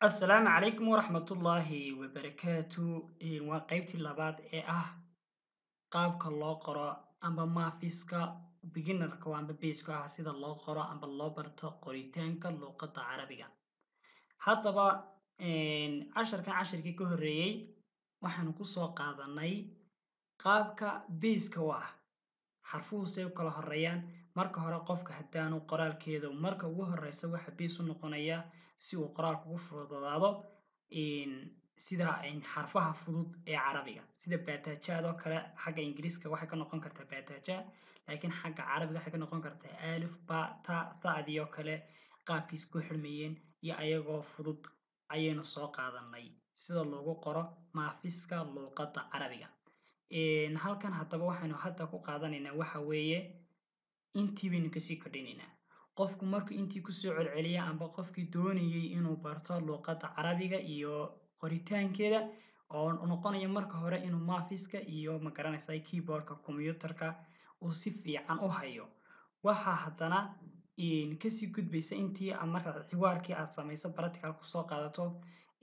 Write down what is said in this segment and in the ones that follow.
السلام عليكم ورحمة الله وبركاته waa qaybtii labaad ee ah qaabka loo qoro amba maafiska beginnerka amba basic ah sida loo qoro amba loo barto qoritaanka luqadda Carabiga. Haddaba casharkii ka horreeyay waxaanu ku soo qaadanay qaabka basic u ah xarfuhu say u kala horeeyaan. Marka hore qofka haddaanu qoraalkeeda marka ugu horeysa waxa base u noqonaya si uu qoraalku ugu fududaado sida xarfaha fudud ee Carabiga sida baatajaada oo kale xagga Ingiriiska waxay ka noqon kartaa baataja laakiin xagga Carabiga waxay ka noqon kartaa alif ba ta thadii oo kale qaabkii isku xirmayeen iyo ayagoo fudud ayaynu soo qaadanay sida loogu qoro maafiska luqadda Carabiga. Halkan haddaba waxaynu hadda ku qaadanaynaa waxa weeye intii baynu kasii kordhinaynaa. Qofku markuu intii ku soo celceliya amba qofkii doonayay inuu barto luqadda Carabiga iyo qoritaankeeda oo noqonaya marka hore inuu maafiska iyo magaranaysa keyboardka kombiyuutarka uu si fiican u hayo. Waxaa haddana kasii gudbaysa intii marka xiwaarkii aad samayso practical ku soo qaadato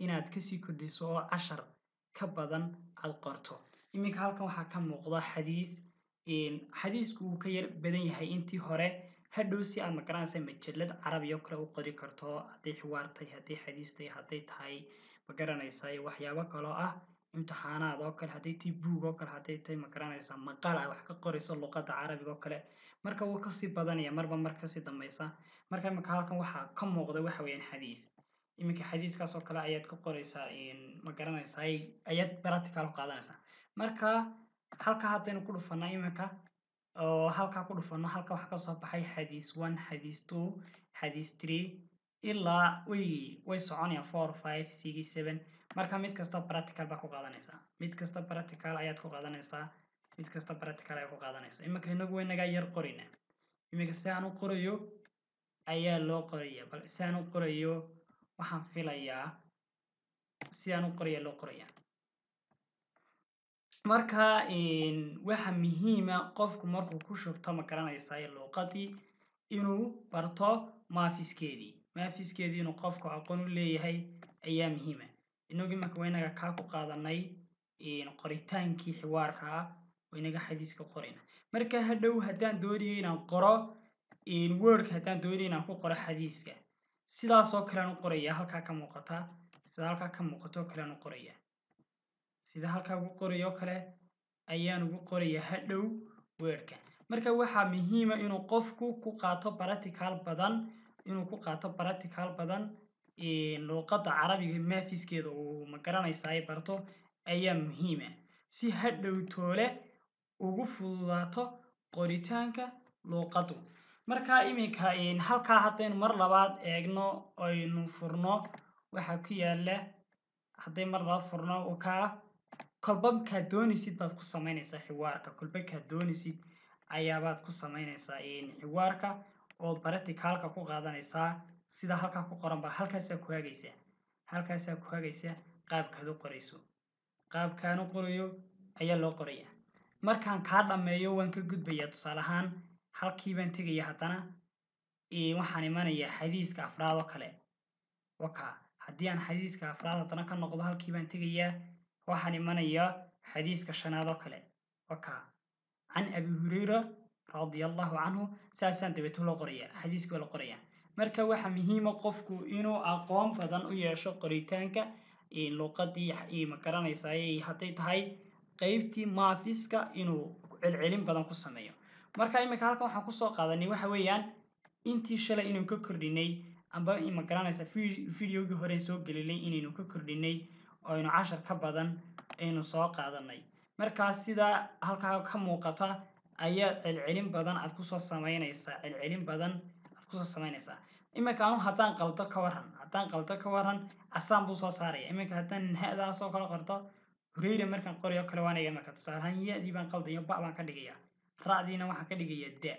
inaad kasii kordhiso oo cashar ka badan aad qorto. Iminka halkan waxaa ka muuqda xadiisku uu ka yar badan yahay intii hore hadhow si aad magaranaysa majalad Carabi oo kale u qori karto haddii xiwaartay haddii xadiistay hadday tahay magaranaysa waxyaabo kale oo ah imtixaanaad oo kale hadday tahay buug oo kale hadday tahay magaranaysa maqaal aad wax ka qorayso luqadda Carabiga oo kale marka wuu kasii badanaya marba marka kasii dambaysa. Marka iminka halkan waxaa ka muuqda waxa weeyaan xadiis. Iminka xadiiskaas oo kale ayaad ka qoraysaa magaranaysa ayaad practical ku qaadanaysaa. Marka halka haddaynu ku dhufanaa iminka oo halka ku dhufano halka waxa ka soo baxay xadiis 1 xadiis 2 xadiis 3 ilaa way soconayaan 4 5 6 7 marka mid kasta practical baa ku qaadanaysaa. Mid kasta practical ayaad ku qaadanaysaa. Mid kasta practical ayaad ku qaadanaysaa. Iminka inagu waynaga yar qorina. Iminka si aan u qorayo ayaa loo qoraya bal si aan u qorayo waxaan filayaa si aan u qorayo loo qoraya. Marka waxa muhiim ah qofku markuu ku shubto magaranaysa luqadii inuu barto maafiskeedii inuu qofku aqoon u leeyahay ayaa muhiim ah. Inagu iminka waynaga ka ku qaadanay qoritaankii xiwaarka waynaga xadiiska qorina. Marka hadhow haddaan doonayo inaan qoro wordka haddaan doonayo inaan ku qoro xadiiska sidaas oo kale aan u qoraya halka ka muuqata sida halka ka muuqato kale aan u qoraya. Sida halka ugu qorayo kale ayaan ugu qoraya hadhow wordka. Marka waxa muhiim ah inuu qofku ku qaato practical badan luqadda Carabiga maafiskeeda uu magaranaysa barto ayaa muhiim ah si hadhow toole ugu fududaato qoritaanka luqaddu. Marka iminka halka haddaynu mar labaad eegno aynu furno waxa ku yaala hadday mar labaad furno ka kolba ka doonaysid baad ku samaynaysaa xiwaarka kolba ka doonaysid ayaabaad ku samaynaysaa xiwaarka oo practicalka ku qaadanaysaa sida halka ku qoran ba halkaas ku hagaysa qaabkaad u qorayso. Qaabkaan u qorayo ayaa loo qoraya. Markaan ka dhameeyo waan ka gudbayaa tusaale ahaan halkii baan tegaya haddana waxaan imanayaa xadiiska afraad oo kale. Haddii aan xadiiska afraad haddana ka noqdo halkii baan tegayaa waxaan imanayaa xadiiska shanaad oo kale. Can Abi Hurayra radiyallahu anhu saasaan dabeeto loo qoraya xadiiska la qoraya. Marka waxa muhiim ah qofku inuu aqoon badan u yeesho qoritaanka luqadii magaranaysa hadday tahay qaybtii maafiska inuu celcelin badan ku sameeyo. Marka iminka halkan waxaan ku soo qaadanay waxa weeyaan intii shalay inuu ka kordhinay amba magaranaysa videogii hore soo gelinay inaynu ka kordhinay oo aynu cashar ka badan aynu soo qaadanay. Marka sida halka ka muuqata ayaa celcelin badan aad ku soo samaynaysaa. Iminka haddaan qaldo ka waran asaan buu soo saaraya. Iminka haddaan hadaas oo kale qorto Hurayra markaan qorayo kale waan iga markaa tusaale ahaan yadii baan qaldayo ba baan ka dhigayaa. Raadiina waxaan ka dhigayaa da.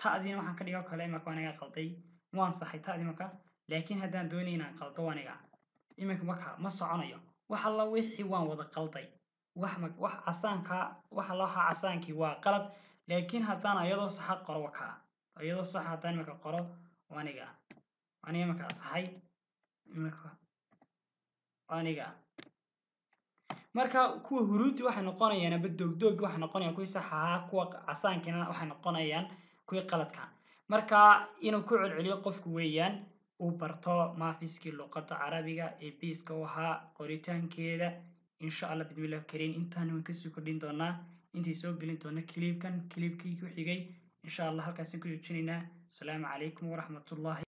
Taadiina waxaan ka dhigayo kale iminka waan iga qalday. Waan saxay taadii markaa laakiin haddaan doonayo inaan qaldo waan iga. Iminka markaa ma soconayo. Waxa la wixii waan wada qalday. wax casaankii waa qalad laakiin haddaan ayadoo sax qoro ayadoo sax haddaan iminka qoro waan iga markaa saxay iminka aniga marka kuwa huruudi waxay noqonayaan aba doogdoog waxay noqonayaan kuwa sax ah kuwa casaankina waxay noqonayaan kuwa qaladka marka inuu ku celceliyo qofku weeyaan uu barto maafiskii luqadda carabiga ee biiska waxa qoritaankeeda insha Allah bidmillaah kariin intaan waan kasoo kordhin doonaa intii soo gelin doona clipkii ku xigay insha Allah halkaas ku joojinayna assalaamu calaykum waraxmatullaahi